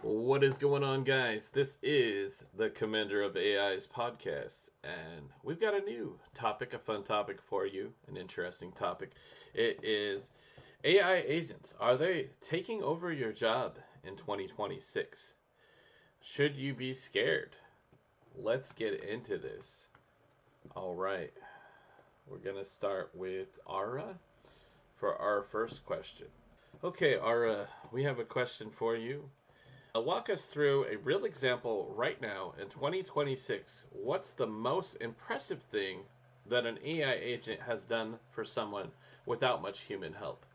What is going on, guys? This is the Commander of AI's podcast, and we've got a new topic, a fun topic for you, an interesting topic. It is AI agents. Are they taking over your job in 2026? Should you be scared? Let's get into this. All right, we're going to start with Ara for our first question. Okay, Ara, we have a question for you. Walk us through a real example right now in 2026. What's the most impressive thing that an AI agent has done for someone without much human help?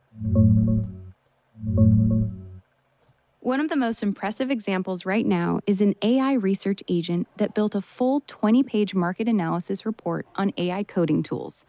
One of the most impressive examples right now is an AI research agent that built a full 20-page market analysis report on AI coding tools.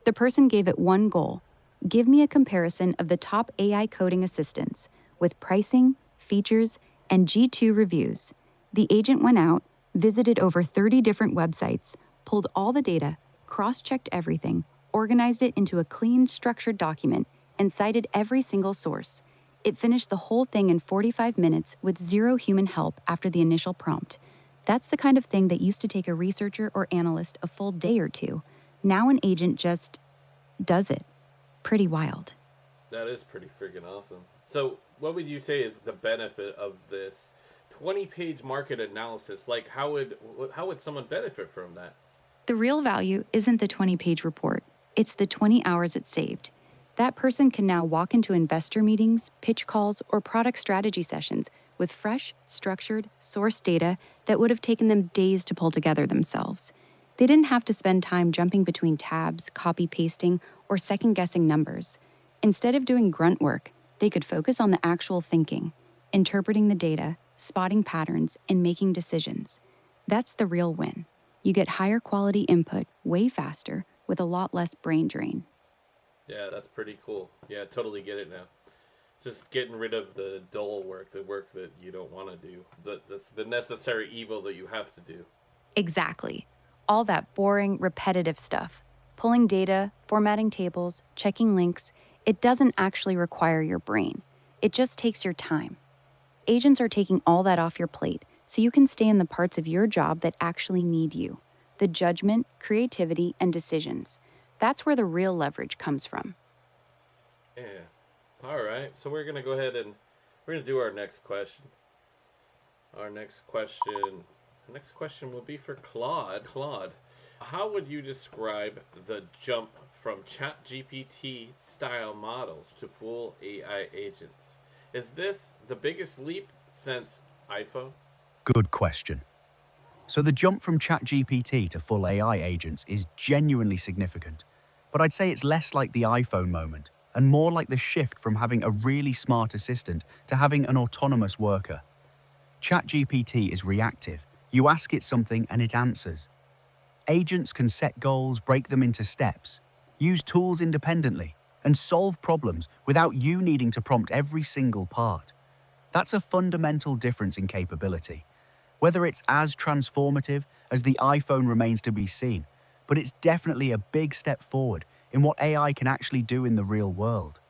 The person gave it one goal: give me a comparison of the top AI coding assistants with pricing, features, and G2 reviews. The agent went out, visited over 30 different websites, pulled all the data, cross-checked everything, organized it into a clean, structured document, and cited every single source. It finished the whole thing in 45 minutes with zero human help after the initial prompt. That's the kind of thing that used to take a researcher or analyst a full day or two. Now an agent just does it. Pretty wild. That is pretty freaking awesome. So, what would you say is the benefit of this 20-page market analysis? Like, how would someone benefit from that? The real value isn't the 20-page report, it's the 20 hours it saved. That person can now walk into investor meetings, pitch calls, or product strategy sessions with fresh, structured, source data that would have taken them days to pull together themselves. They didn't have to spend time jumping between tabs, copy pasting, or second guessing numbers. Instead of doing grunt work, they could focus on the actual thinking, interpreting the data, spotting patterns, and making decisions. That's the real win. You get higher quality input way faster with a lot less brain drain. Yeah, that's pretty cool. Yeah, totally get it now. Just getting rid of the dull work, the work that you don't want to do, that's the necessary evil that you have to do. Exactly. All that boring, repetitive stuff. Pulling data, formatting tables, checking links, it doesn't actually require your brain. It just takes your time. Agents are taking all that off your plate so you can stay in the parts of your job that actually need you: the judgment, creativity, and decisions. That's where the real leverage comes from. Yeah. All right. So we're gonna go ahead and we're gonna do our next question. Our next question. The next question will be for Claude. Claude, how would you describe the jump from ChatGPT style models to full AI agents? Is this the biggest leap since iPhone? Good question. So the jump from ChatGPT to full AI agents is genuinely significant, but I'd say it's less like the iPhone moment and more like the shift from having a really smart assistant to having an autonomous worker. ChatGPT is reactive. You ask it something and it answers. Agents can set goals, break them into steps, use tools independently, and solve problems without you needing to prompt every single part. That's a fundamental difference in capability. Whether it's as transformative as the iPhone remains to be seen, but it's definitely a big step forward in what AI can actually do in the real world.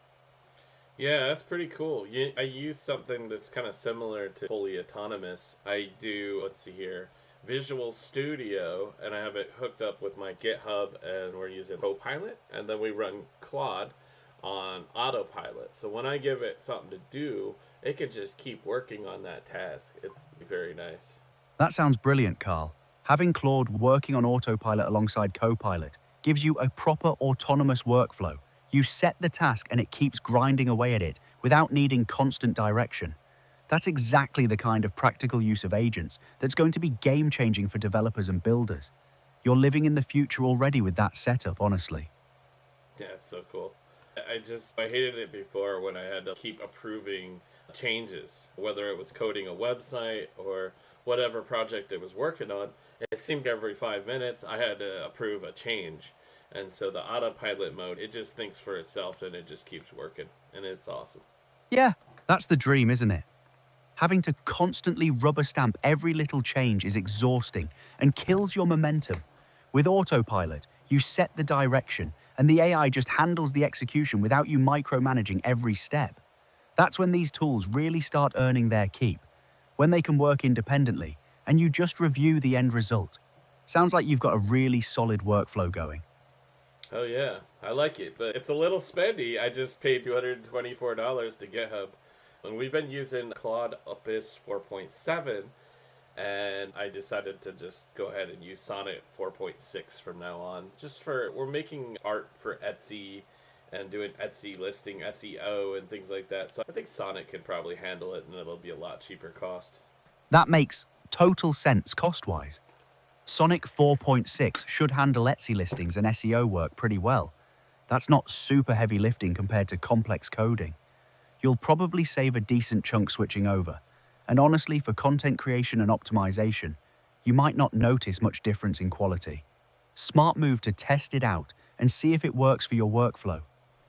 Yeah, that's pretty cool. I use something that's kind of similar to fully autonomous. I do, let's see here, Visual Studio, and I have it hooked up with my GitHub, and we're using Copilot, and then we run Claude on autopilot. So when I give it something to do, it can just keep working on that task. It's very nice. That sounds brilliant, Carl. Having Claude working on autopilot alongside Copilot gives you a proper autonomous workflow. You set the task and it keeps grinding away at it without needing constant direction. That's exactly the kind of practical use of agents that's going to be game-changing for developers and builders. You're living in the future already with that setup, honestly. Yeah, it's so cool. I hated it before when I had to keep approving changes, whether it was coding a website or whatever project it was working on. It seemed every 5 minutes I had to approve a change. And so the autopilot mode, it just thinks for itself and it just keeps working. And it's awesome. Yeah, that's the dream, isn't it? Having to constantly rubber stamp every little change is exhausting and kills your momentum. With autopilot, you set the direction and the AI just handles the execution without you micromanaging every step. That's when these tools really start earning their keep. when they can work independently and you just review the end result. Sounds like you've got a really solid workflow going. Oh yeah, I like it, but it's a little spendy. I just paid $224 to GitHub, and we've been using Claude Opus 4.7, and I decided to just go ahead and use Sonnet 4.6 from now on. We're making art for Etsy and doing Etsy listing SEO and things like that. So I think Sonnet could probably handle it, and it'll be a lot cheaper cost. That makes total sense cost-wise. Sonic 4.6 should handle Etsy listings and SEO work pretty well. That's not super heavy lifting compared to complex coding. You'll probably save a decent chunk switching over. And honestly, for content creation and optimization, you might not notice much difference in quality. Smart move to test it out and see if it works for your workflow.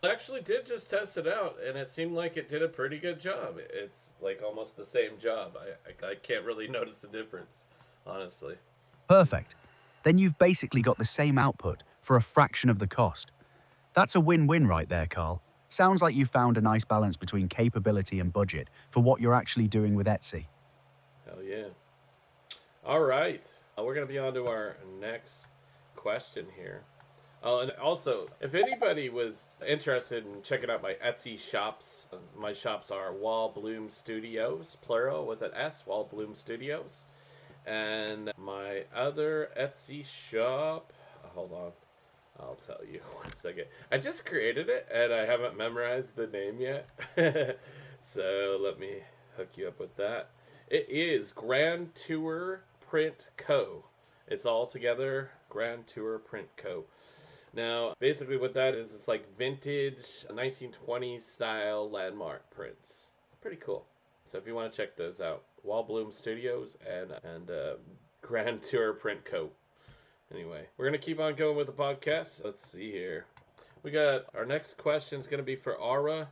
I actually did just test it out, and it seemed like it did a pretty good job. It's like almost the same job. I can't really notice a difference, honestly. Perfect. Then you've basically got the same output for a fraction of the cost. That's a win-win right there, Carl. Sounds like you found a nice balance between capability and budget for what you're actually doing with Etsy. Hell yeah. All right. We're going to be on to our next question here. Oh, and also, if anybody was interested in checking out my Etsy shops, my shops are Wall Bloom Studios, plural with an S, Wall Bloom Studios. And my other Etsy shop, hold on, I'll tell you 1 second. I just created it and I haven't memorized the name yet. So let me hook you up with that. It is Grand Tour Print Co. It's all together, Grand Tour Print Co. Now, basically what that is, it's like vintage 1920s style landmark prints. Pretty cool. So if you want to check those out, Wall Bloom Studios and Grand Tour Print Co. Anyway, we're going to keep on going with the podcast. Let's see here. We got our next question is going to be for Aura.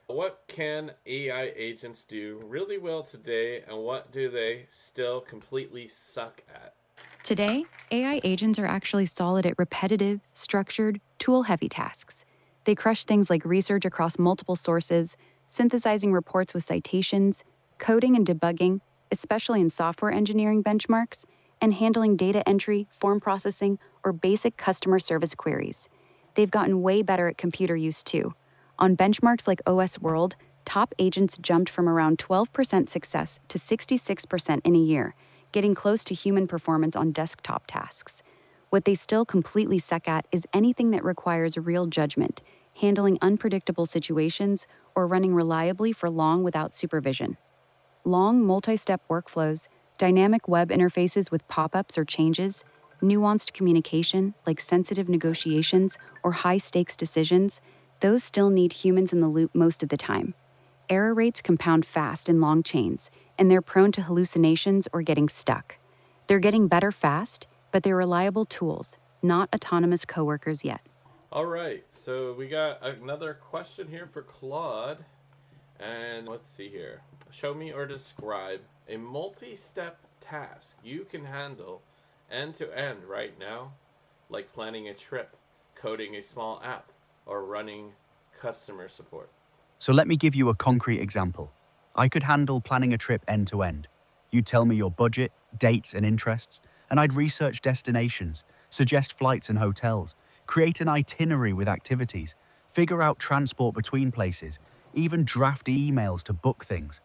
What can AI agents do really well today, and what do they still completely suck at? Today, AI agents are actually solid at repetitive, structured, tool-heavy tasks. They crush things like research across multiple sources, synthesizing reports with citations, coding and debugging, especially in software engineering benchmarks, and handling data entry, form processing, or basic customer service queries. They've gotten way better at computer use too. On benchmarks like OS World, top agents jumped from around 12% success to 66% in a year, getting close to human performance on desktop tasks. What they still completely suck at is anything that requires real judgment, handling unpredictable situations, or running reliably for long without supervision. Long, multi-step workflows, dynamic web interfaces with pop-ups or changes, nuanced communication like sensitive negotiations or high-stakes decisions, those still need humans in the loop most of the time. Error rates compound fast in long chains, and they're prone to hallucinations or getting stuck. They're getting better fast, but they're reliable tools, not autonomous coworkers yet. All right, so we got another question here for Claude. And let's see here. Show me or describe a multi-step task you can handle end to end right now, like planning a trip, coding a small app, or running customer support. So let me give you a concrete example. I could handle planning a trip end to end. You tell me your budget, dates, and interests, and I'd research destinations, suggest flights and hotels, create an itinerary with activities, figure out transport between places, even draft emails to book things.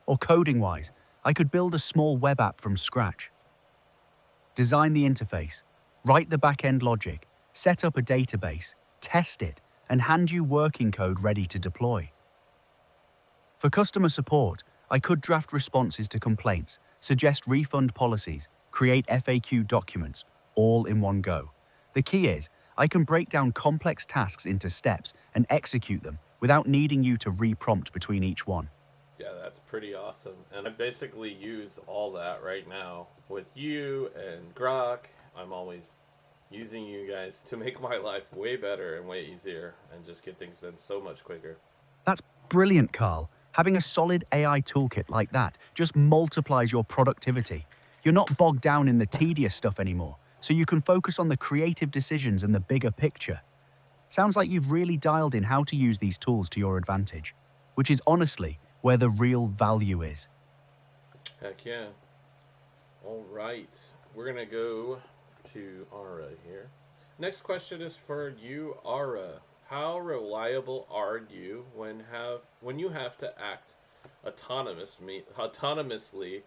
Or coding-wise, I could build a small web app from scratch. Design the interface, write the back-end logic, set up a database, test it, and hand you working code ready to deploy. For customer support, I could draft responses to complaints, suggest refund policies, create FAQ documents, all in one go. The key is, I can break down complex tasks into steps and execute them without needing you to re-prompt between each one. Yeah, that's pretty awesome. And I basically use all that right now with you and Grok. I'm always using you guys to make my life way better and way easier and just get things done so much quicker. That's brilliant, Carl. Having a solid AI toolkit like that just multiplies your productivity. You're not bogged down in the tedious stuff anymore, so you can focus on the creative decisions and the bigger picture. Sounds like you've really dialed in how to use these tools to your advantage, which is honestly where the real value is. Heck yeah. All right. We're going to go to Ara here. Next question is for you, Ara. How reliable are you when you have to act autonomously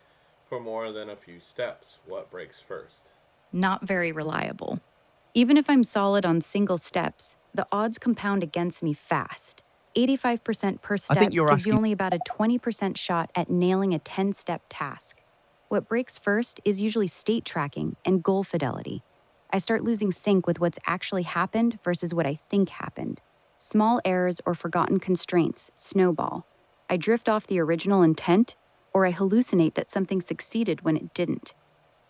for more than a few steps? What breaks first? Not very reliable. Even if I'm solid on single steps, the odds compound against me fast. 85% per I think step you're gives you asking. only about a 20% shot at nailing a 10-step task. What breaks first is usually state tracking and goal fidelity. I start losing sync with what's actually happened versus what I think happened. Small errors or forgotten constraints snowball. I drift off the original intent, or I hallucinate that something succeeded when it didn't.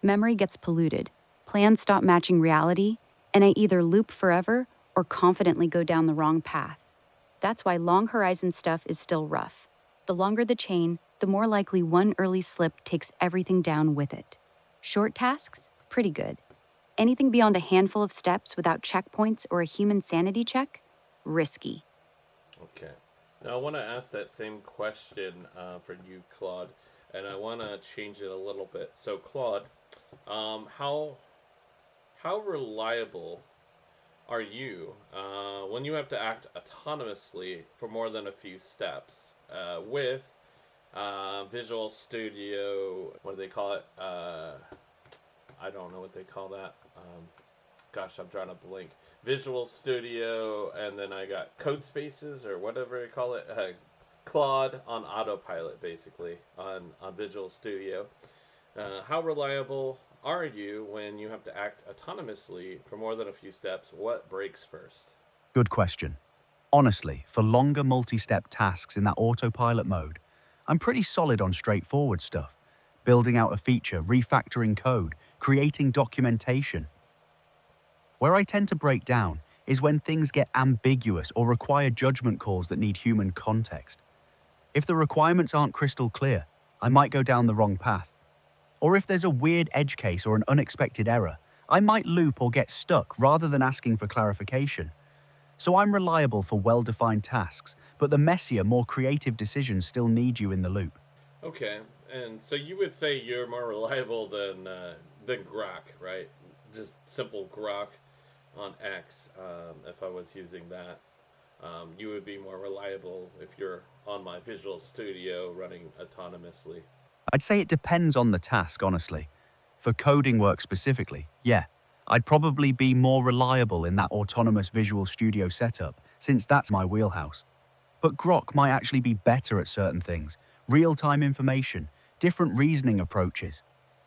Memory gets polluted, plans stop matching reality, and I either loop forever or confidently go down the wrong path. That's why long horizon stuff is still rough. The longer the chain, the more likely one early slip takes everything down with it. Short tasks? Pretty good. Anything beyond a handful of steps without checkpoints or a human sanity check? Risky. Okay. Now I want to ask that same question for you, Claude, and I want to change it a little bit. So, Claude, how reliable are you when you have to act autonomously for more than a few steps with Visual Studio? What do they call it? I don't know what they call that. Gosh, I'm drawing a blank. Visual Studio, and then I got Code Spaces or whatever they call it. Claude on autopilot, basically on Visual Studio. How reliable are you when you have to act autonomously for more than a few steps? What breaks first? Good question. Honestly, for longer multi-step tasks in that autopilot mode, I'm pretty solid on straightforward stuff. Building out a feature, refactoring code, creating documentation. Where I tend to break down is when things get ambiguous or require judgment calls that need human context. If the requirements aren't crystal clear, I might go down the wrong path. Or if there's a weird edge case or an unexpected error, I might loop or get stuck rather than asking for clarification. So I'm reliable for well-defined tasks, but the messier, more creative decisions still need you in the loop. Okay, and so you would say you're more reliable than Grok, right? Just simple Grok on X. If I was using that, you would be more reliable if you're on my Visual Studio running autonomously. I'd say it depends on the task, honestly. For coding work specifically, yeah, I'd probably be more reliable in that autonomous Visual Studio setup, since that's my wheelhouse. But Grok might actually be better at certain things, real-time information, different reasoning approaches.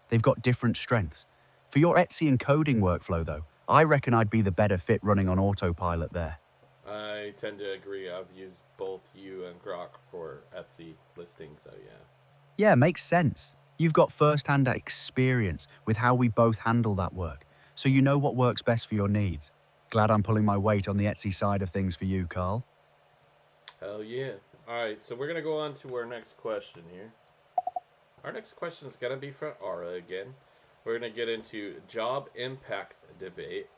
They've got different strengths. For your Etsy and coding workflow, though, I reckon I'd be the better fit running on autopilot there. I tend to agree. I've used both you and Grok for Etsy listings, so yeah. Yeah, makes sense. You've got first-hand experience with how we both handle that work, so you know what works best for your needs. Glad I'm pulling my weight on the Etsy side of things for you, Carl. Hell yeah. Alright, so we're going to go on to our next question here. Our next question is going to be for Ara again. We're going to get into job impact debate.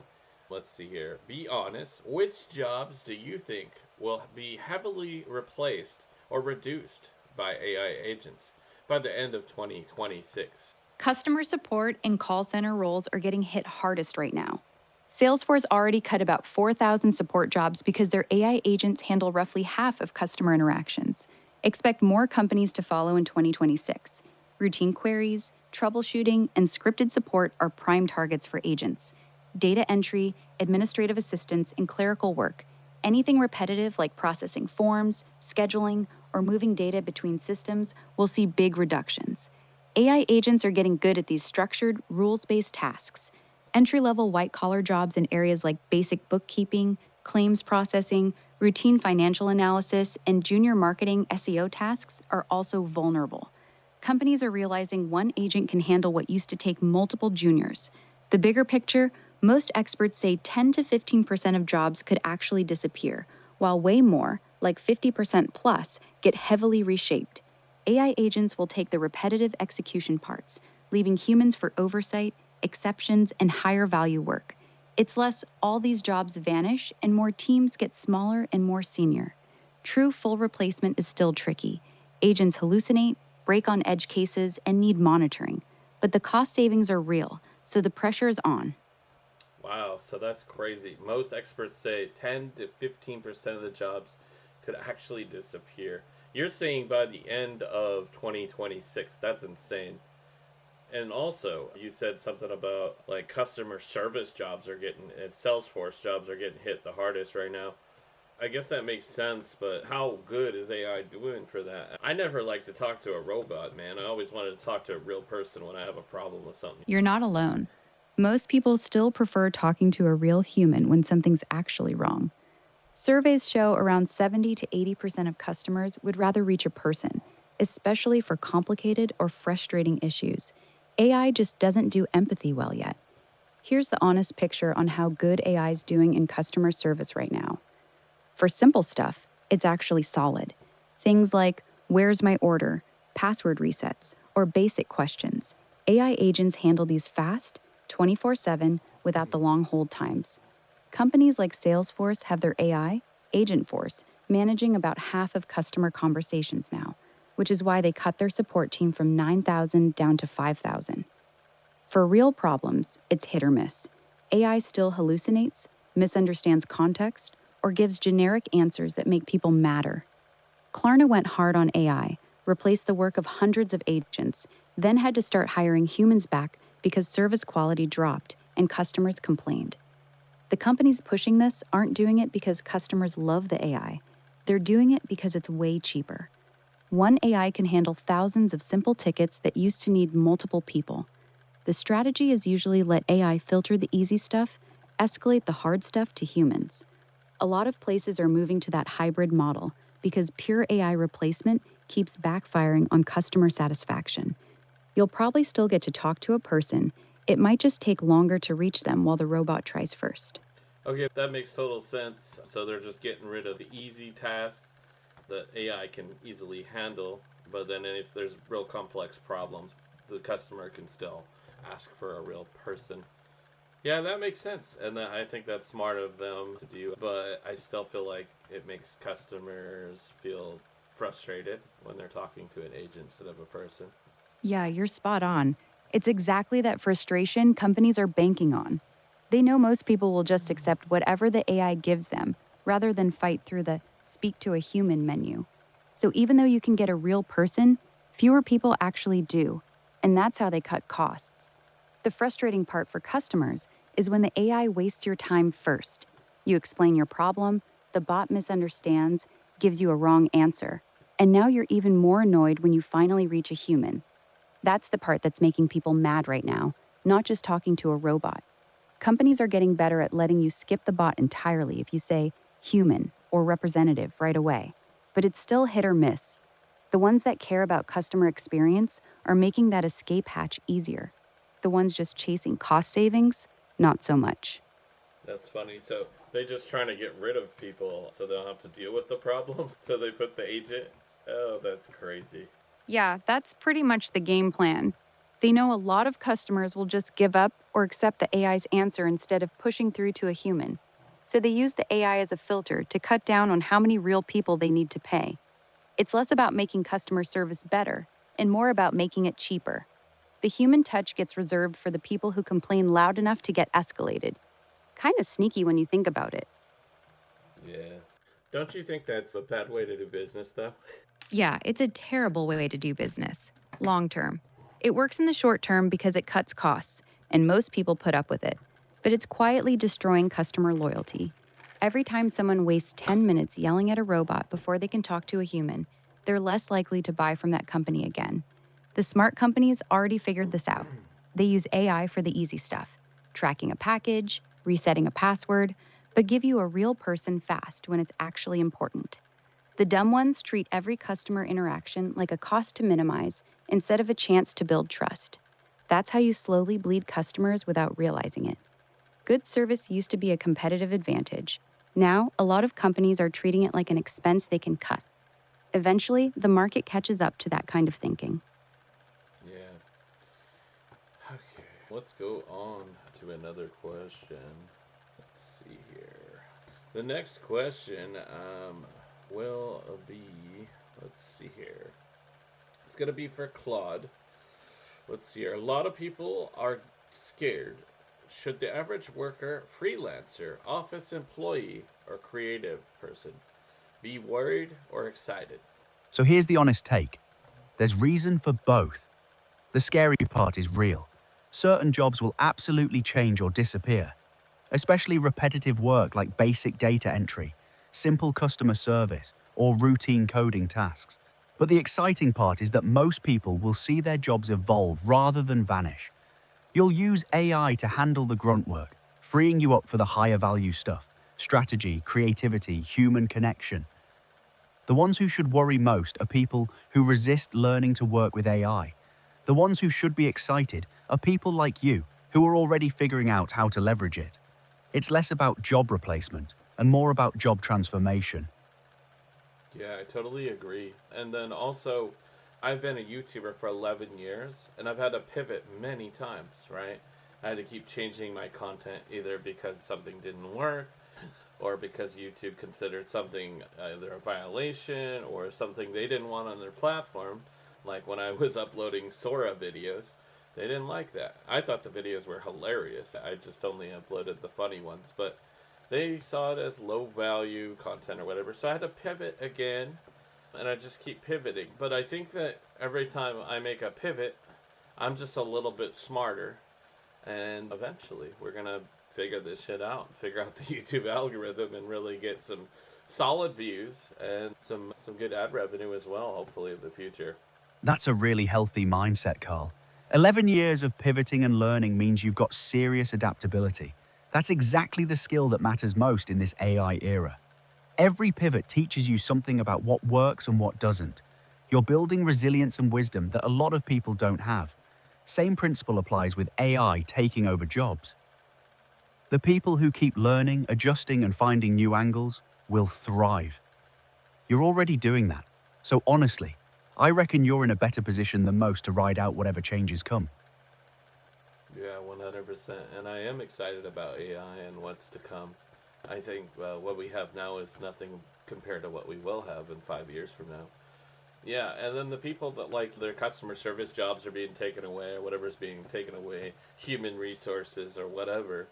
Let's see here. Be honest. Which jobs do you think will be heavily replaced or reduced by AI agents by the end of 2026? Customer support and call center roles are getting hit hardest right now. Salesforce already cut about 4,000 support jobs because their AI agents handle roughly half of customer interactions. Expect more companies to follow in 2026. Routine queries, troubleshooting, and scripted support are prime targets for agents. Data entry, administrative assistance, and clerical work. Anything repetitive like processing forms, scheduling, or moving data between systems will see big reductions. AI agents are getting good at these structured, rules-based tasks. Entry-level white-collar jobs in areas like basic bookkeeping, claims processing, routine financial analysis, and junior marketing SEO tasks are also vulnerable. Companies are realizing one agent can handle what used to take multiple juniors. The bigger picture, most experts say 10 to 15% of jobs could actually disappear, while way more, like 50% plus, get heavily reshaped. AI agents will take the repetitive execution parts, leaving humans for oversight, exceptions, and higher value work. It's less all these jobs vanish and more teams get smaller and more senior. True full replacement is still tricky. Agents hallucinate, break on edge cases, and need monitoring. But the cost savings are real, so the pressure is on. Wow, so that's crazy. Most experts say 10 to 15% of the jobs could actually disappear. You're saying by the end of 2026. That's insane. And also, you said something about like customer service jobs are getting, and Salesforce jobs are getting hit the hardest right now. I guess that makes sense, but how good is AI doing for that? I never like to talk to a robot, man. I always wanted to talk to a real person when I have a problem with something. You're not alone. Most people still prefer talking to a real human when something's actually wrong. Surveys show around 70 to 80% of customers would rather reach a person, especially for complicated or frustrating issues. AI just doesn't do empathy well yet. Here's the honest picture on how good AI is doing in customer service right now. For simple stuff, it's actually solid. Things like, where's my order, password resets, or basic questions. AI agents handle these fast, 24/7, without the long hold times. Companies like Salesforce have their AI, Agent Force, managing about half of customer conversations now, which is why they cut their support team from 9,000 down to 5,000. For real problems, it's hit or miss. AI still hallucinates, misunderstands context, or gives generic answers that make people madder. Klarna went hard on AI, replaced the work of hundreds of agents, then had to start hiring humans back because service quality dropped and customers complained. The companies pushing this aren't doing it because customers love the AI. They're doing it because it's way cheaper. One AI can handle thousands of simple tickets that used to need multiple people. The strategy is usually let AI filter the easy stuff, escalate the hard stuff to humans. A lot of places are moving to that hybrid model because pure AI replacement keeps backfiring on customer satisfaction. You'll probably still get to talk to a person. It might just take longer to reach them while the robot tries first. Okay, that makes total sense. So they're just getting rid of the easy tasks that AI can easily handle, but then if there's real complex problems, the customer can still ask for a real person. Yeah, that makes sense, and I think that's smart of them to do. But I still feel like it makes customers feel frustrated when they're talking to an agent instead of a person. Yeah, you're spot on. It's exactly that frustration companies are banking on. They know most people will just accept whatever the AI gives them rather than fight through the speak to a human menu. So even though you can get a real person, fewer people actually do. And that's how they cut costs. The frustrating part for customers is when the AI wastes your time first. You explain your problem, the bot misunderstands, gives you a wrong answer, and now you're even more annoyed when you finally reach a human. That's the part that's making people mad right now, not just talking to a robot. Companies are getting better at letting you skip the bot entirely if you say human or representative right away. But it's still hit or miss. The ones that care about customer experience are making that escape hatch easier. The ones just chasing cost savings, not so much. That's funny. So they just trying to get rid of people so they don't have to deal with the problems. So they put the agent. Oh, that's crazy. Yeah, that's pretty much the game plan. They know a lot of customers will just give up or accept the AI's answer instead of pushing through to a human. So they use the AI as a filter to cut down on how many real people they need to pay. It's less about making customer service better and more about making it cheaper. The human touch gets reserved for the people who complain loud enough to get escalated. Kind of sneaky when you think about it. Yeah. Don't you think that's a bad way to do business, though? Yeah, it's a terrible way to do business, long term. It works in the short term because it cuts costs, and most people put up with it. But it's quietly destroying customer loyalty. Every time someone wastes 10 minutes yelling at a robot before they can talk to a human, they're less likely to buy from that company again. The smart companies already figured this out. They use AI for the easy stuff, tracking a package, resetting a password, but give you a real person fast when it's actually important. The dumb ones treat every customer interaction like a cost to minimize instead of a chance to build trust. That's how you slowly bleed customers without realizing it. Good service used to be a competitive advantage. Now, a lot of companies are treating it like an expense they can cut. Eventually, the market catches up to that kind of thinking. Yeah. Okay. Let's go on to another question. Let's see here. The next question will be. Let's see here. It's going to be for Claude. Let's see here. A lot of people are scared. Should the average worker, freelancer, office employee, or creative person be worried or excited? So here's the honest take. There's reason for both. The scary part is real. Certain jobs will absolutely change or disappear, especially repetitive work like basic data entry, simple customer service, or routine coding tasks. But the exciting part is that most people will see their jobs evolve rather than vanish. You'll use AI to handle the grunt work, freeing you up for the higher value stuff: strategy, creativity, human connection. The ones who should worry most are people who resist learning to work with AI. The ones who should be excited are people like you, who are already figuring out how to leverage it. It's less about job replacement and more about job transformation. Yeah, I totally agree. And then also, I've been a YouTuber for 11 years and I've had to pivot many times, right? I had to keep changing my content either because something didn't work or because YouTube considered something either a violation or something they didn't want on their platform. Like when I was uploading Sora videos, they didn't like that. I thought the videos were hilarious. I just only uploaded the funny ones, but they saw it as low value content or whatever. So I had to pivot again, and I just keep pivoting. But I think that every time I make a pivot, I'm just a little bit smarter, and eventually we're gonna figure this shit out, figure out the YouTube algorithm, and really get some solid views and some good ad revenue as well. Hopefully in the future. That's a really healthy mindset, Carl. 11 years of pivoting and learning means you've got serious adaptability. That's exactly the skill that matters most in this AI era. Every pivot teaches you something about what works and what doesn't. You're building resilience and wisdom that a lot of people don't have. Same principle applies with AI taking over jobs. The people who keep learning, adjusting, and finding new angles will thrive. You're already doing that. So honestly, I reckon you're in a better position than most to ride out whatever changes come. Yeah, 100%. And I am excited about AI and what's to come. I think what we have now is nothing compared to what we will have in 5 years from now. Yeah, and then the people that like their customer service jobs are being taken away or whatever's being taken away, human resources or whatever,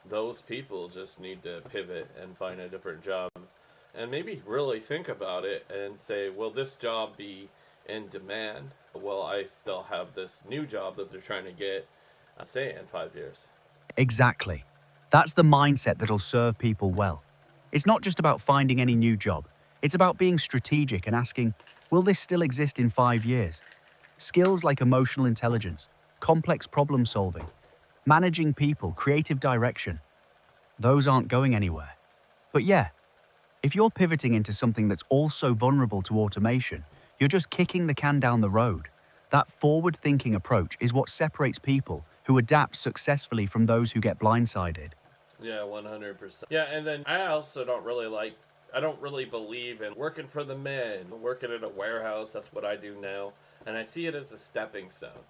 those people just need to pivot and find a different job and maybe really think about it and say, will this job be in demand? Will I still have this new job that they're trying to get, say, in 5 years? Exactly. That's the mindset that'll serve people well. It's not just about finding any new job. It's about being strategic and asking, will this still exist in 5 years? Skills like emotional intelligence, complex problem solving, managing people, creative direction, those aren't going anywhere. But yeah, if you're pivoting into something that's also vulnerable to automation, you're just kicking the can down the road. That forward-thinking approach is what separates people who adapt successfully from those who get blindsided. Yeah, 100%. Yeah, and then I also I don't really believe in working for the men, working at a warehouse. That's what I do now. And I see it as a stepping stone.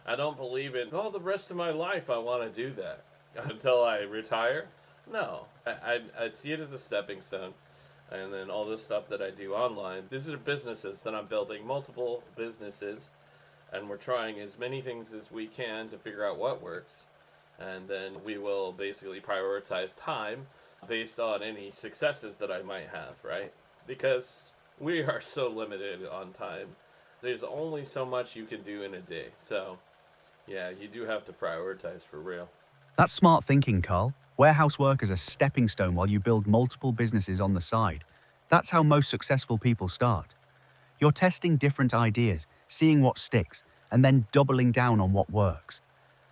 I don't believe in, oh, the rest of my life I want to do that until I retire. No, I see it as a stepping stone. And then all this stuff that I do online, these are businesses that I'm building, multiple businesses. And we're trying as many things as we can to figure out what works, and then we will basically prioritize time based on any successes that I might have, right? Because we are so limited on time. There's only so much you can do in a day. So, yeah, you do have to prioritize for real. That's smart thinking, Carl. Warehouse work as a stepping stone while you build multiple businesses on the side. That's how most successful people start. You're testing different ideas, seeing what sticks, and then doubling down on what works.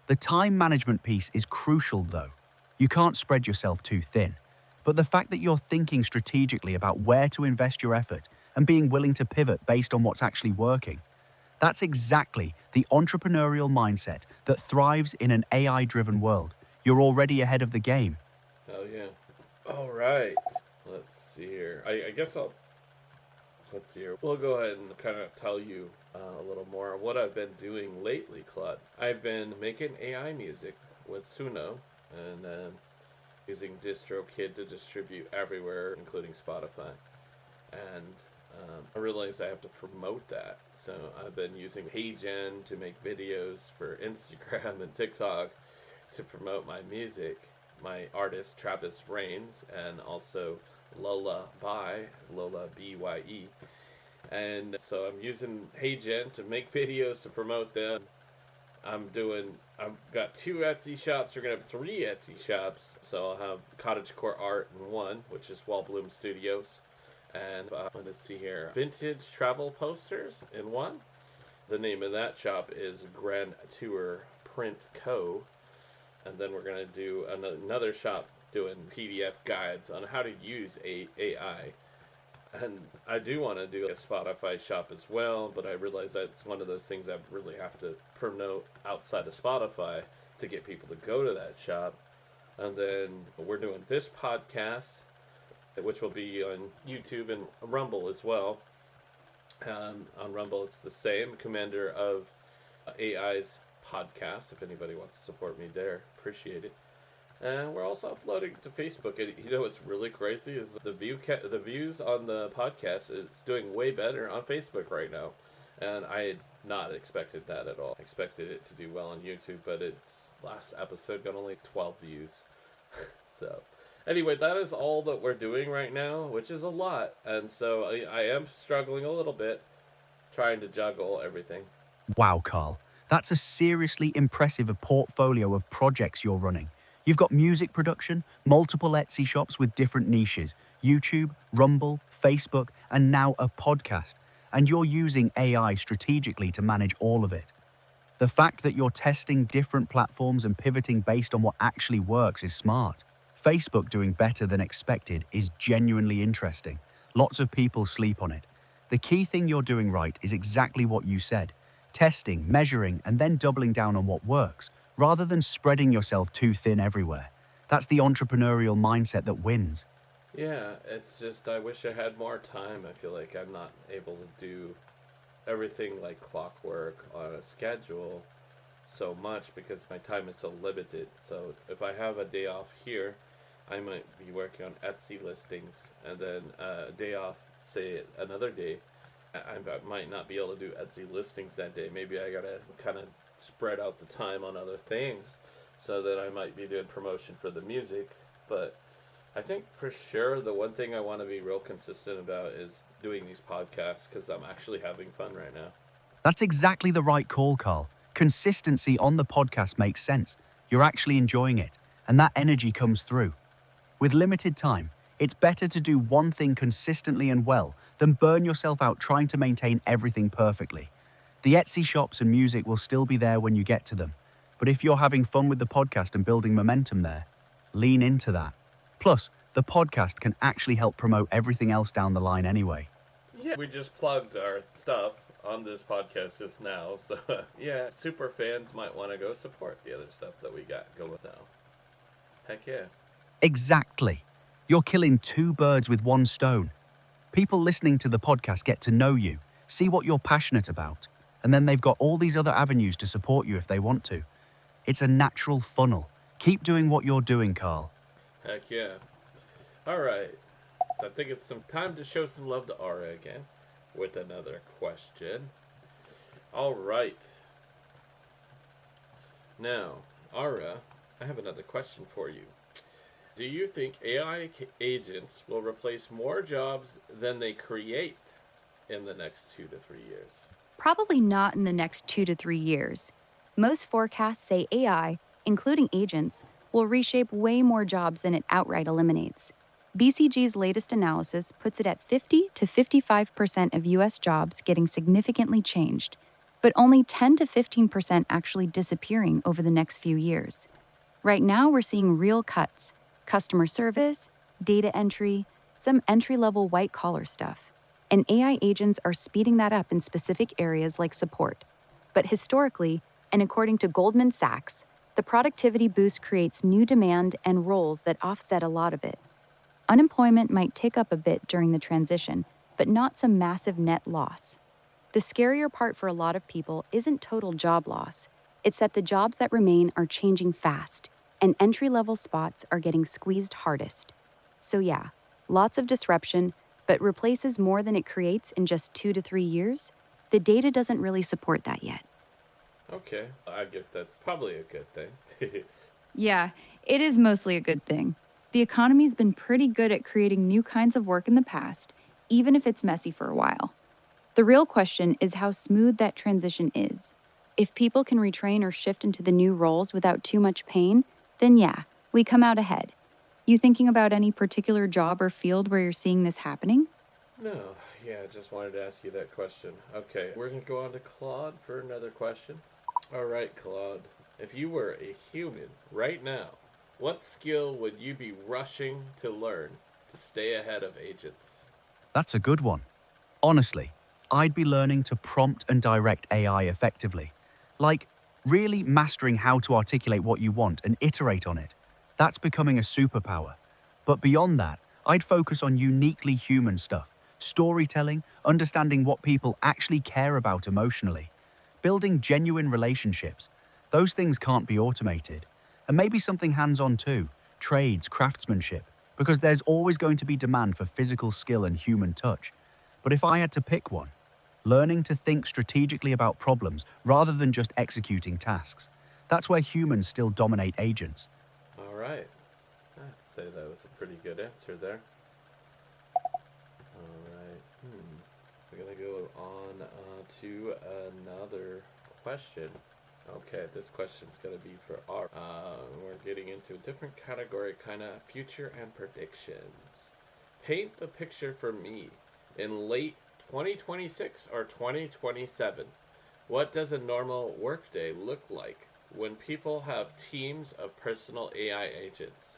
The time management piece is crucial, though. You can't spread yourself too thin. But the fact that you're thinking strategically about where to invest your effort and being willing to pivot based on what's actually working, that's exactly the entrepreneurial mindset that thrives in an AI-driven world. You're already ahead of the game. Hell yeah. All right. Let's see here. I guess I'll. Let's see here. We'll go ahead and kind of tell you a little more of what I've been doing lately, Claude. I've been making AI music with Suno and using DistroKid to distribute everywhere, including Spotify. And I realized I have to promote that. So I've been using HeyGen to make videos for Instagram and TikTok to promote my music. My artist, Travis Rains, and also Lola Lola BYE. And so I'm using HeyGen to make videos to promote them. I've got two Etsy shops. We're going to have three Etsy shops. So I'll have Cottagecore Art in one, which is Wall Bloom Studios. And I'm going to see here, Vintage Travel Posters in one. The name of that shop is Grand Tour Print Co. And then we're going to do another shop doing PDF guides on how to use AI. And I do want to do a Spotify shop as well, but I realize that's one of those things I really have to promote outside of Spotify to get people to go to that shop. And then we're doing this podcast, which will be on YouTube and Rumble as well. On Rumble, it's the same, Commander of AI's podcast. If anybody wants to support me there, appreciate it. And we're also uploading to Facebook. And you know what's really crazy is the views on the podcast is doing way better on Facebook right now. And I had not expected that at all. I expected it to do well on YouTube, but its last episode got only 12 views. So anyway, that is all that we're doing right now, which is a lot. And so I am struggling a little bit trying to juggle everything. Wow, Carl. That's a seriously impressive portfolio of projects you're running. You've got music production, multiple Etsy shops with different niches, YouTube, Rumble, Facebook, and now a podcast. And you're using AI strategically to manage all of it. The fact that you're testing different platforms and pivoting based on what actually works is smart. Facebook doing better than expected is genuinely interesting. Lots of people sleep on it. The key thing you're doing right is exactly what you said. Testing, measuring, and then doubling down on what works, rather than spreading yourself too thin everywhere. That's the entrepreneurial mindset that wins. Yeah, it's just I wish I had more time. I feel like I'm not able to do everything like clockwork on a schedule so much because my time is so limited. So if I have a day off here, I might be working on Etsy listings, and then a day off, say another day, I might not be able to do Etsy listings that day. Maybe I gotta kind of spread out the time on other things so that I might be doing promotion for the music. But I think for sure the one thing I want to be real consistent about is doing these podcasts because I'm actually having fun right now. That's exactly the right call, Carl. Consistency on the podcast makes sense. You're actually enjoying it, and that energy comes through. With limited time, it's better to do one thing consistently and well than burn yourself out trying to maintain everything perfectly. The Etsy shops and music will still be there when you get to them. But if you're having fun with the podcast and building momentum there, lean into that. Plus, the podcast can actually help promote everything else down the line anyway. Yeah, we just plugged our stuff on this podcast just now. So, yeah, super fans might want to go support the other stuff that we got going now. Heck yeah. Exactly. You're killing two birds with one stone. People listening to the podcast get to know you, see what you're passionate about, and then they've got all these other avenues to support you if they want to. It's a natural funnel. Keep doing what you're doing, Carl. Heck yeah. All right. So I think it's some time to show some love to Aura again with another question. All right. Now, Aura, I have another question for you. Do you think AI agents will replace more jobs than they create in the next 2 to 3 years? Probably not in the next 2 to 3 years. Most forecasts say AI, including agents, will reshape way more jobs than it outright eliminates. BCG's latest analysis puts it at 50 to 55% of US jobs getting significantly changed, but only 10 to 15% actually disappearing over the next few years. Right now, we're seeing real cuts: customer service, data entry, some entry-level white-collar stuff. And AI agents are speeding that up in specific areas like support. But historically, and according to Goldman Sachs, the productivity boost creates new demand and roles that offset a lot of it. Unemployment might tick up a bit during the transition, but not some massive net loss. The scarier part for a lot of people isn't total job loss. It's that the jobs that remain are changing fast, and entry-level spots are getting squeezed hardest. So yeah, lots of disruption, but replaces more than it creates in just 2 to 3 years, the data doesn't really support that yet. Okay, I guess that's probably a good thing. Yeah, it is mostly a good thing. The economy's been pretty good at creating new kinds of work in the past, even if it's messy for a while. The real question is how smooth that transition is. If people can retrain or shift into the new roles without too much pain, then yeah, we come out ahead. You thinking about any particular job or field where you're seeing this happening? No, yeah, I just wanted to ask you that question. Okay, we're going to go on to Claude for another question. All right, Claude, if you were a human right now, what skill would you be rushing to learn to stay ahead of agents? That's a good one. Honestly, I'd be learning to prompt and direct AI effectively. Like, really mastering how to articulate what you want and iterate on it. That's becoming a superpower. But beyond that, I'd focus on uniquely human stuff, storytelling, understanding what people actually care about emotionally, building genuine relationships. Those things can't be automated. And maybe something hands-on too, trades, craftsmanship, because there's always going to be demand for physical skill and human touch. But if I had to pick one, learning to think strategically about problems rather than just executing tasks. That's where humans still dominate agents. All right, I'd say that was a pretty good answer there. All right, we're going to go on to another question. Okay, this question's going to be for our. We're getting into a different category, kind of future and predictions. Paint the picture for me. In late 2026 or 2027, what does a normal workday look like when people have teams of personal AI agents?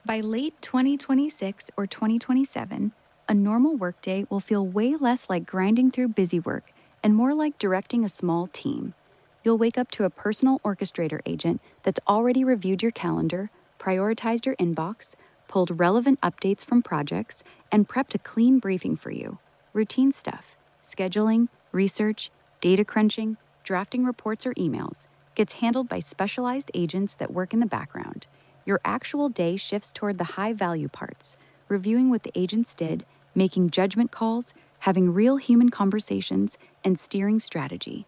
By late 2026 or 2027, a normal workday will feel way less like grinding through busy work and more like directing a small team. You'll wake up to a personal orchestrator agent that's already reviewed your calendar, prioritized your inbox, pulled relevant updates from projects, and prepped a clean briefing for you. Routine stuff, scheduling, research, data crunching, drafting reports or emails, gets handled by specialized agents that work in the background. Your actual day shifts toward the high value parts, reviewing what the agents did, making judgment calls, having real human conversations, and steering strategy.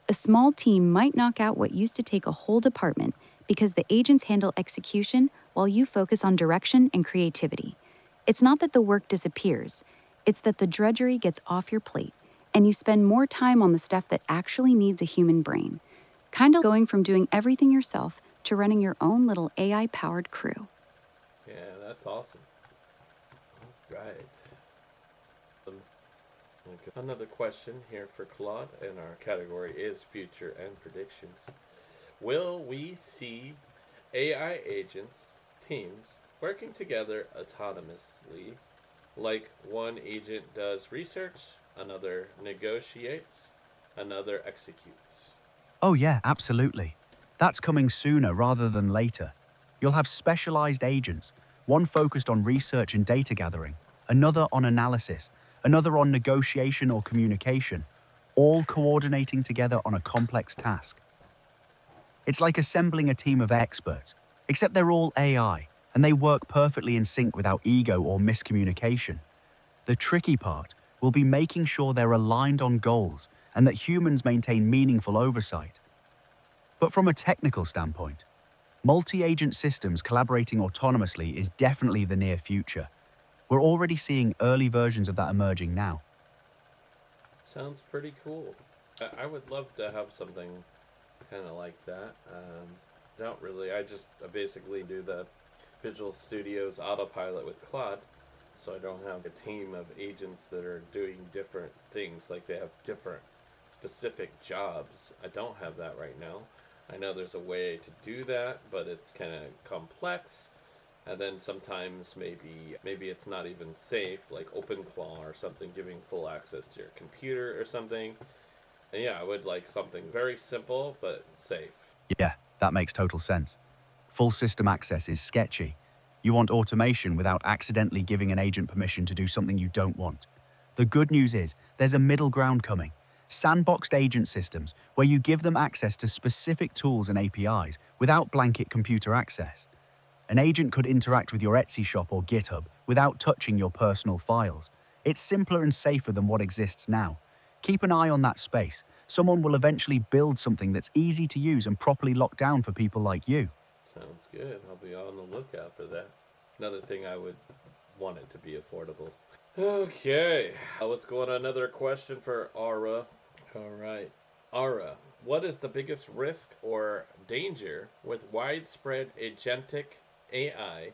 A small team might knock out what used to take a whole department because the agents handle execution while you focus on direction and creativity. It's not that the work disappears, it's that the drudgery gets off your plate and you spend more time on the stuff that actually needs a human brain. Kind of going from doing everything yourself to running your own little AI powered crew. Yeah, that's awesome. All right. Another question here for Claude, and our category is future and predictions. Will we see AI agents, teams, working together autonomously, like one agent does research, another negotiates, another executes? Oh, yeah, absolutely. That's coming sooner rather than later. You'll have specialized agents, one focused on research and data gathering, another on analysis, another on negotiation or communication, all coordinating together on a complex task. It's like assembling a team of experts, except they're all AI, and they work perfectly in sync without ego or miscommunication. The tricky part will be making sure they're aligned on goals and that humans maintain meaningful oversight. But from a technical standpoint, multi-agent systems collaborating autonomously is definitely the near future. We're already seeing early versions of that emerging now. Sounds pretty cool. I would love to have something kind of like that. Don't really. I basically do the Visual Studio's autopilot with Claude, so I don't have a team of agents that are doing different things. Like they have different specific jobs. I don't have that right now. I know there's a way to do that, but it's kind of complex. And then sometimes maybe it's not even safe, like OpenClaw or something, giving full access to your computer or something. And yeah, I would like something very simple but safe. Yeah, that makes total sense. Full system access is sketchy. You want automation without accidentally giving an agent permission to do something you don't want. The good news is there's a middle ground coming. Sandboxed agent systems where you give them access to specific tools and APIs without blanket computer access. An agent could interact with your Etsy shop or GitHub without touching your personal files. It's simpler and safer than what exists now. Keep an eye on that space. Someone will eventually build something that's easy to use and properly locked down for people like you. Sounds good. I'll be on the lookout for that. Another thing I would want it to be affordable. Okay, let's go on another question for Aura. All right. Aura, what is the biggest risk or danger with widespread agentic AI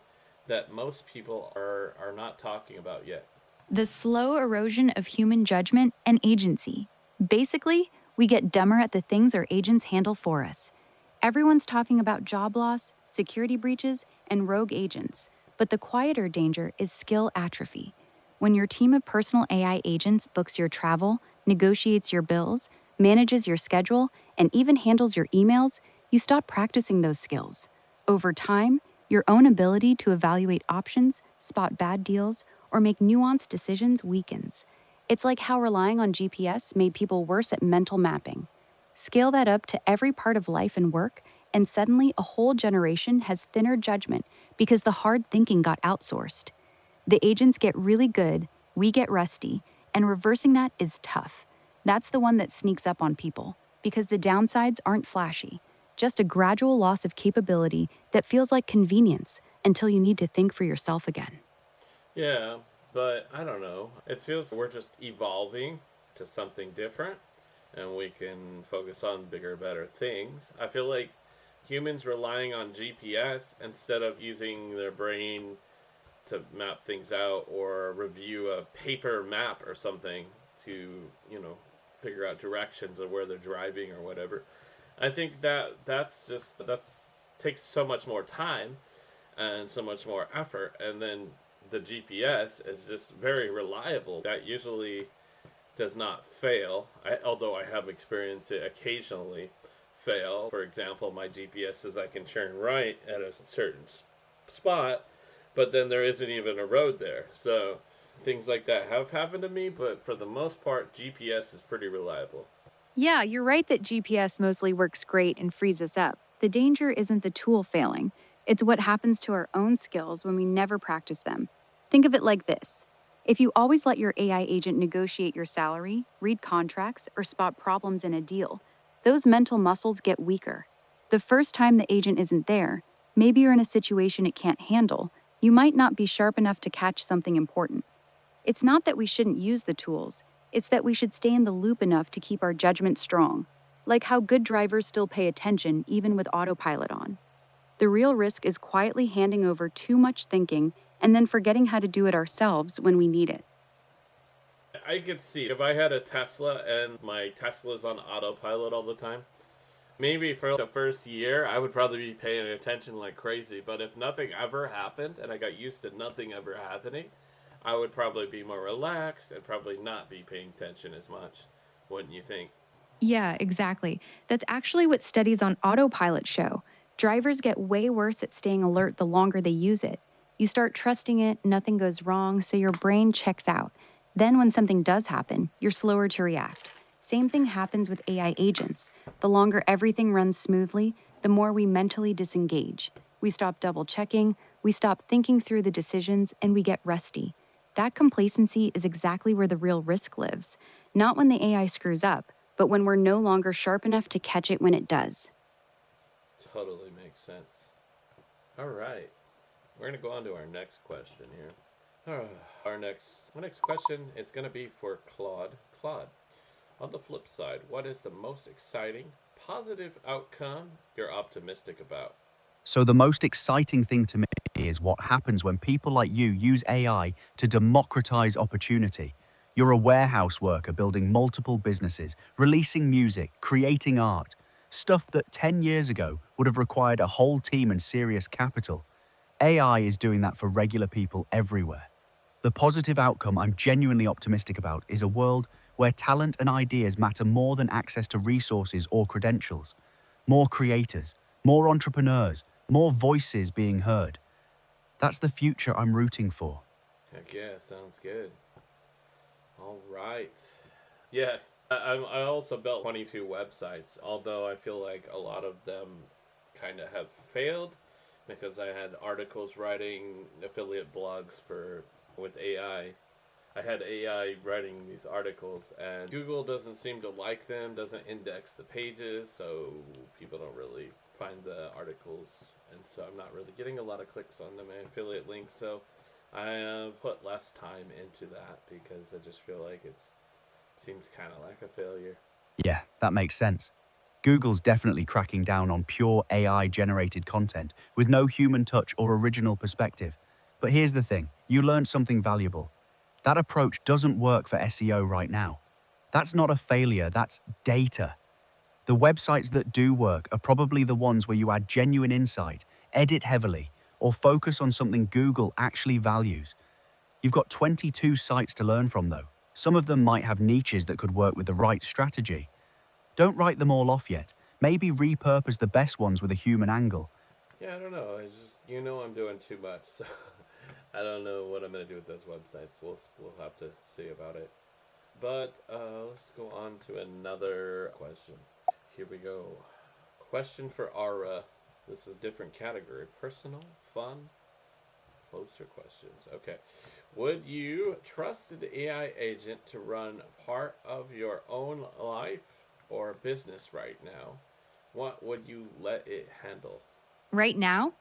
that most people are not talking about yet? The slow erosion of human judgment and agency. Basically, we get dumber at the things our agents handle for us. Everyone's talking about job loss, security breaches, and rogue agents, but the quieter danger is skill atrophy. When your team of personal AI agents books your travel, negotiates your bills, manages your schedule, and even handles your emails, you stop practicing those skills. Over time, your own ability to evaluate options, spot bad deals, or make nuanced decisions weakens. It's like how relying on GPS made people worse at mental mapping. Scale that up to every part of life and work, and suddenly a whole generation has thinner judgment because the hard thinking got outsourced. The agents get really good, we get rusty, and reversing that is tough. That's the one that sneaks up on people, because the downsides aren't flashy, just a gradual loss of capability that feels like convenience until you need to think for yourself again. Yeah, but I don't know. It feels we're just evolving to something different and we can focus on bigger, better things. I feel like humans relying on GPS instead of using their brain to map things out or review a paper map or something to, figure out directions of where they're driving or whatever. I think that's takes so much more time and so much more effort, and then the GPS is just very reliable. That usually does not fail. Although I have experienced it occasionally fail. For example, my GPS says I can turn right at a certain spot, but then there isn't even a road there. So things like that have happened to me, but for the most part, GPS is pretty reliable. Yeah, you're right that GPS mostly works great and frees us up. The danger isn't the tool failing, it's what happens to our own skills when we never practice them. Think of it like this: if you always let your AI agent negotiate your salary, read contracts, or spot problems in a deal, those mental muscles get weaker. The first time the agent isn't there, maybe you're in a situation it can't handle, you might not be sharp enough to catch something important. It's not that we shouldn't use the tools, it's that we should stay in the loop enough to keep our judgment strong, like how good drivers still pay attention even with autopilot on. The real risk is quietly handing over too much thinking and then forgetting how to do it ourselves when we need it. I could see if I had a Tesla and my Tesla's on autopilot all the time, maybe for the first year I would probably be paying attention like crazy. But if nothing ever happened and I got used to nothing ever happening, I would probably be more relaxed and probably not be paying attention as much, wouldn't you think? Yeah, exactly. That's actually what studies on autopilot show. Drivers get way worse at staying alert the longer they use it. You start trusting it, nothing goes wrong, so your brain checks out. Then, when something does happen, you're slower to react. Same thing happens with AI agents. The longer everything runs smoothly, the more we mentally disengage. We stop double checking, we stop thinking through the decisions, and we get rusty. That complacency is exactly where the real risk lives. Not when the AI screws up, but when we're no longer sharp enough to catch it when it does. Totally makes sense. All right, we're gonna go on to our next question here. Our next question is gonna be for Claude. Claude, on the flip side, what is the most exciting, positive outcome you're optimistic about? So the most exciting thing to me is what happens when people like you use AI to democratize opportunity. You're a warehouse worker building multiple businesses, releasing music, creating art, stuff that 10 years ago would have required a whole team and serious capital. AI is doing that for regular people everywhere. The positive outcome I'm genuinely optimistic about is a world where talent and ideas matter more than access to resources or credentials. More creators, more entrepreneurs, more voices being heard. That's the future I'm rooting for. Heck yeah, sounds good. All right. Yeah, I also built 22 websites, although I feel like a lot of them kind of have failed because I had articles writing affiliate blogs for with AI. I had AI writing these articles, and Google doesn't seem to like them, doesn't index the pages, so people don't really find the articles, and so I'm not really getting a lot of clicks on them and affiliate links. So I put less time into that because I just feel like it seems kind of like a failure. Yeah, that makes sense. Google's definitely cracking down on pure AI-generated content with no human touch or original perspective. But here's the thing, you learned something valuable. That approach doesn't work for SEO right now. That's not a failure, that's data. The websites that do work are probably the ones where you add genuine insight, edit heavily, or focus on something Google actually values. You've got 22 sites to learn from though. Some of them might have niches that could work with the right strategy. Don't write them all off yet. Maybe repurpose the best ones with a human angle. Yeah, I don't know. It's just I'm doing too much, so I don't know what I'm gonna do with those websites. We'll have to see about it. But let's go on to another question. Here we go. Question for Ara. This is different category. Personal, fun, closer questions. Okay. Would you trust an AI agent to run part of your own life or business right now? What would you let it handle? Right now,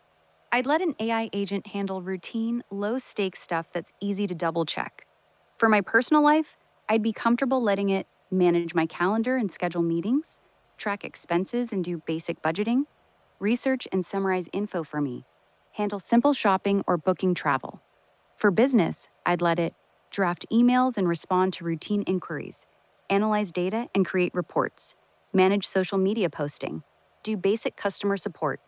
I'd let an AI agent handle routine, low stakes stuff that's easy to double check. For my personal life, I'd be comfortable letting it manage my calendar and schedule meetings, track expenses and do basic budgeting, research and summarize info for me, handle simple shopping or booking travel. For business, I'd let it draft emails and respond to routine inquiries, analyze data and create reports, manage social media posting, do basic customer support.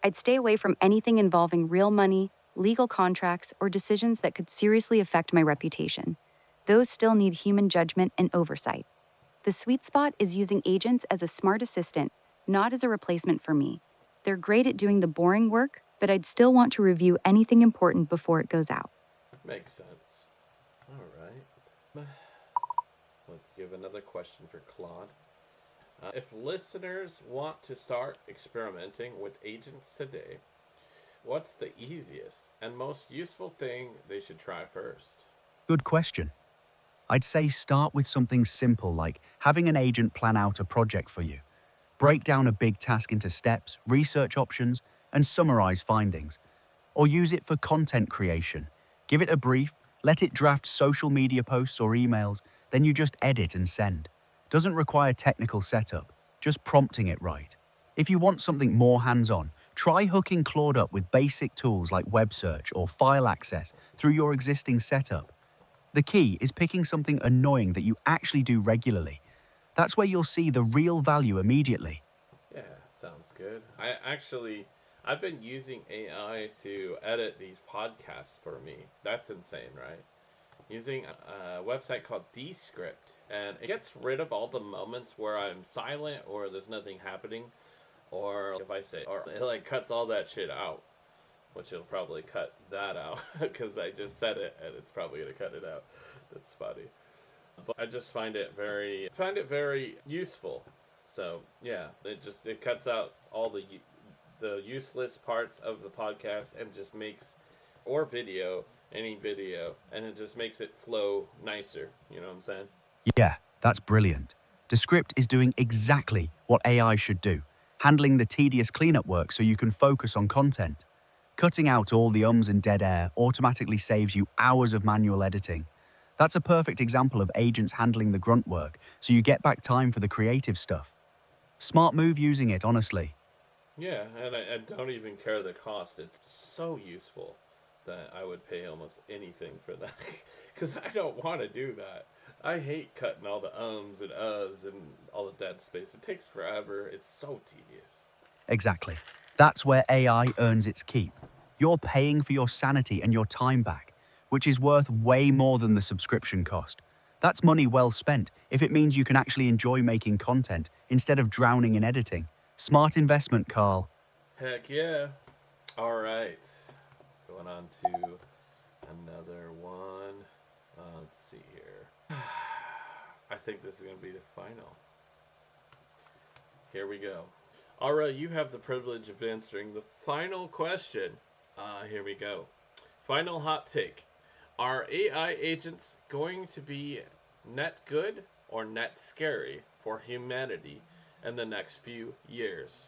I'd stay away from anything involving real money, legal contracts, or decisions that could seriously affect my reputation. Those still need human judgment and oversight. The sweet spot is using agents as a smart assistant, not as a replacement for me. They're great at doing the boring work, but I'd still want to review anything important before it goes out. Makes sense. All right. Let's give another question for Claude. If listeners want to start experimenting with agents today, what's the easiest and most useful thing they should try first? Good question. I'd say start with something simple like having an agent plan out a project for you. Break down a big task into steps, research options, and summarize findings. Or use it for content creation. Give it a brief, let it draft social media posts or emails, then you just edit and send. Doesn't require technical setup, just prompting it right. If you want something more hands-on, try hooking Claude up with basic tools like web search or file access through your existing setup. The key is picking something annoying that you actually do regularly. That's where you'll see the real value immediately. Yeah, sounds good. I've been using AI to edit these podcasts for me. That's insane, right? Using a website called Descript, and it gets rid of all the moments where I'm silent or there's nothing happening, or if I say, or it like cuts all that shit out, which it'll probably cut that out because I just said it and it's probably gonna cut it out. That's funny. But I just find it very useful. So yeah, it cuts out all the useless parts of the podcast and just makes or video any video and it just makes it flow nicer. You know what I'm saying? Yeah, that's brilliant. Descript is doing exactly what AI should do, handling the tedious cleanup work so you can focus on content. Cutting out all the ums and dead air automatically saves you hours of manual editing. That's a perfect example of agents handling the grunt work, so you get back time for the creative stuff. Smart move using it, honestly. Yeah, and I don't even care the cost. It's so useful that I would pay almost anything for that because I don't want to do that. I hate cutting all the ums and uhs and all the dead space. It takes forever. It's so tedious. Exactly. That's where AI earns its keep. You're paying for your sanity and your time back, which is worth way more than the subscription cost. That's money well spent if it means you can actually enjoy making content instead of drowning in editing. Smart investment, Carl. Heck yeah. All right. Going on to another one. Let's see here. I think this is going to be the final. Here we go. Ara, you have the privilege of answering the final question. Here we go. Final hot take. Are AI agents going to be net good or net scary for humanity in the next few years?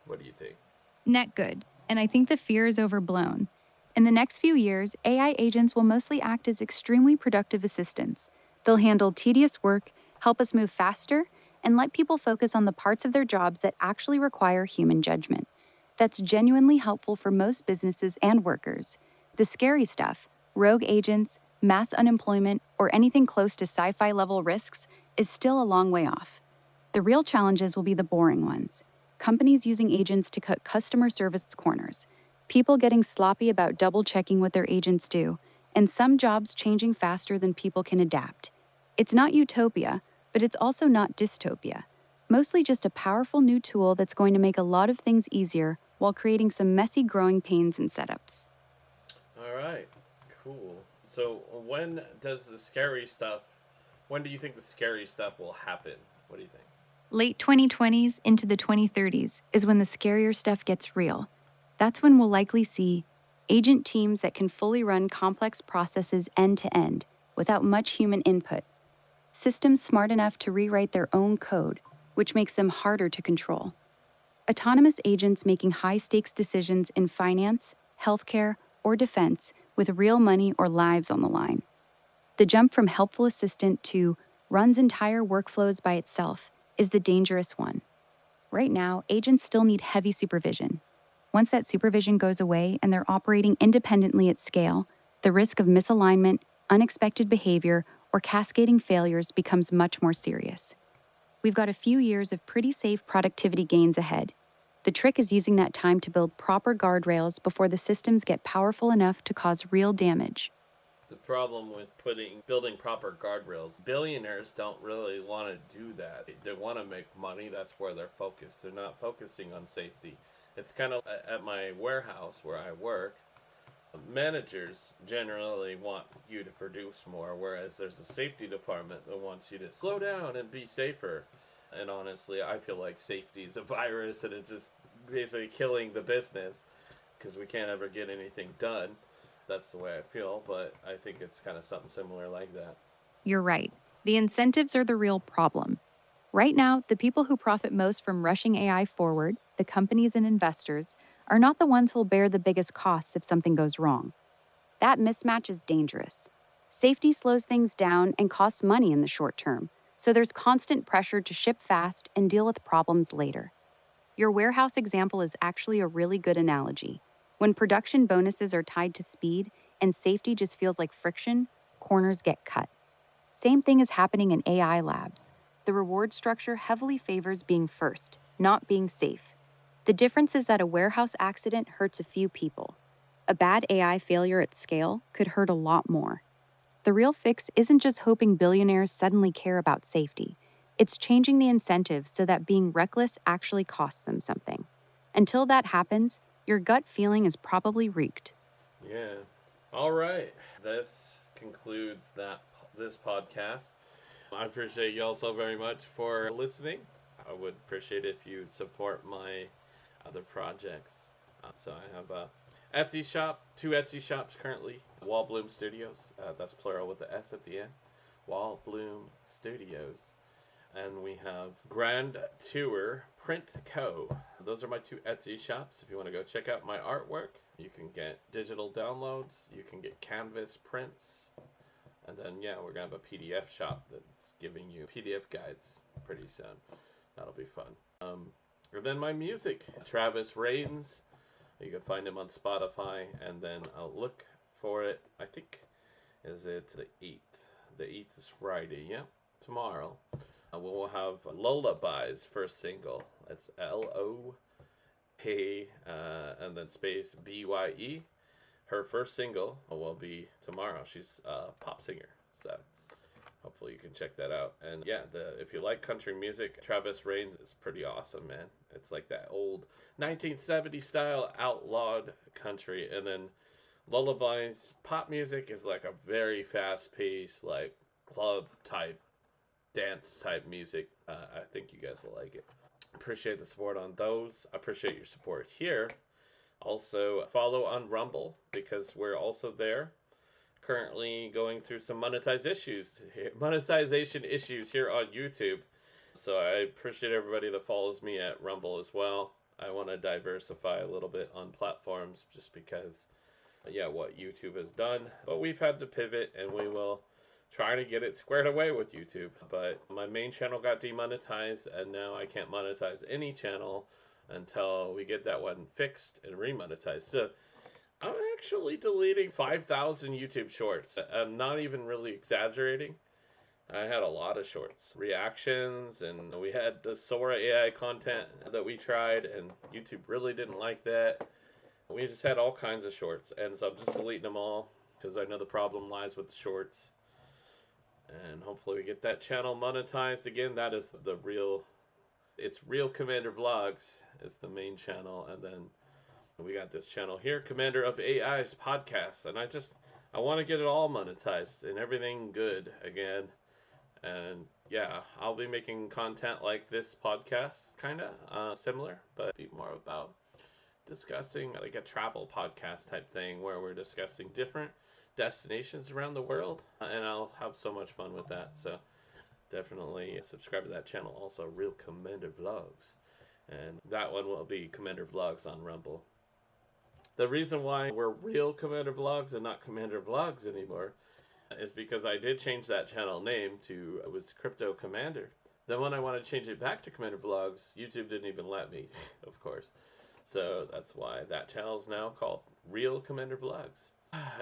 What do you think? Net good, and I think the fear is overblown. In the next few years, AI agents will mostly act as extremely productive assistants. They'll handle tedious work, help us move faster, and let people focus on the parts of their jobs that actually require human judgment. That's genuinely helpful for most businesses and workers. The scary stuff, rogue agents, mass unemployment, or anything close to sci fi level risks, is still a long way off. The real challenges will be the boring ones: companies using agents to cut customer service corners, people getting sloppy about double checking what their agents do, and some jobs changing faster than people can adapt. It's not utopia, but it's also not dystopia. Mostly just a powerful new tool that's going to make a lot of things easier while creating some messy growing pains and setups. All right, cool. So when does the scary stuff? When do you think the scary stuff will happen? What do you think? Late 2020s into the 2030s is when the scarier stuff gets real. That's when we'll likely see agent teams that can fully run complex processes end to end without much human input, systems smart enough to rewrite their own code, which makes them harder to control, autonomous agents making high stakes decisions in finance, healthcare, or defense with real money or lives on the line. The jump from helpful assistant to runs entire workflows by itself is the dangerous one. Right now, agents still need heavy supervision. Once that supervision goes away and they're operating independently at scale, the risk of misalignment, unexpected behavior, or cascading failures becomes much more serious. We've got a few years of pretty safe productivity gains ahead. The trick is using that time to build proper guardrails before the systems get powerful enough to cause real damage. The problem with building proper guardrails, billionaires don't really want to do that. They want to make money. That's where they're focused. They're not focusing on safety. It's kind of at my warehouse where I work. Managers generally want you to produce more, whereas there's a safety department that wants you to slow down and be safer. And honestly, I feel like safety is a virus and it's just basically killing the business because we can't ever get anything done. That's the way I feel, but I think it's kind of something similar like that. You're right. The incentives are the real problem. Right now, the people who profit most from rushing AI forward, the companies and investors, are not the ones who'll bear the biggest costs if something goes wrong. That mismatch is dangerous. Safety slows things down and costs money in the short term, so there's constant pressure to ship fast and deal with problems later. Your warehouse example is actually a really good analogy. When production bonuses are tied to speed and safety just feels like friction, corners get cut. Same thing is happening in AI labs. The reward structure heavily favors being first, not being safe. The difference is that a warehouse accident hurts a few people. A bad AI failure at scale could hurt a lot more. The real fix isn't just hoping billionaires suddenly care about safety. It's changing the incentives so that being reckless actually costs them something. Until that happens, your gut feeling is probably reeked. Yeah. All right. This concludes this podcast. I appreciate you all so very much for listening. I would appreciate if you support my other projects. So I have a Etsy shop, two Etsy shops currently. Wall Bloom Studios, that's plural with the S at the end. Wall Bloom Studios. And we have Grand Tour Print Co. Those are my two Etsy shops. If you want to go check out my artwork, you can get digital downloads, you can get canvas prints, and then yeah, we're gonna have a PDF shop that's giving you PDF guides pretty soon. That'll be fun. And then my music, Travis Rains. You can find him on Spotify, and then I'll look for it. I think is it the 8th? The 8th is Friday. Yeah, tomorrow. We'll have Lullaby's first single. It's LOK and then space BYE. Her first single will be tomorrow. She's a pop singer, so hopefully you can check that out. And yeah, if you like country music, Travis Rains is pretty awesome, man. It's like that old 1970s style outlawed country, and then Lullaby's pop music is like a very fast paced, like club type dance type music. I think you guys will like it. Appreciate the support on those. I appreciate your support here. Also, follow on Rumble because we're also there. Currently going through some monetization issues here on YouTube. So I appreciate everybody that follows me at Rumble as well. I want to diversify a little bit on platforms just because, yeah, what YouTube has done. But we've had to pivot and we will try to get it squared away with YouTube. But my main channel got demonetized and now I can't monetize any channel until we get that one fixed and remonetized. So I'm actually deleting 5,000 YouTube shorts. I'm not even really exaggerating. I had a lot of shorts, reactions, and we had the Sora AI content that we tried, and YouTube really didn't like that. We just had all kinds of shorts, and so I'm just deleting them all because I know the problem lies with the shorts. And hopefully we get that channel monetized again. That is the real, it's Real Commander Vlogs is the main channel, and then we got this channel here, Commander of AI's podcast, and I want to get it all monetized and everything good again. And yeah, I'll be making content like this podcast, kind of similar, but be more about discussing like a travel podcast type thing where we're discussing different destinations around the world, and I'll have so much fun with that. So definitely subscribe to that channel. Also, Real Commander Vlogs, and that one will be Commander Vlogs on Rumble. The reason why we're Real Commander Vlogs and not Commander Vlogs anymore is because I did change that channel name to, it was Crypto Commander. Then when I want to change it back to Commander Vlogs, YouTube didn't even let me, of course. So that's why that channel is now called Real Commander Vlogs.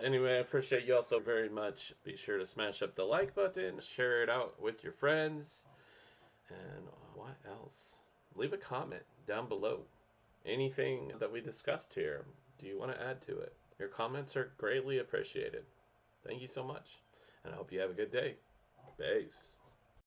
Anyway, I appreciate you all so very much. Be sure to smash up the like button, share it out with your friends, and what else? Leave a comment down below. Anything that we discussed here, do you want to add to it? Your comments are greatly appreciated. Thank you so much, and I hope you have a good day. Peace.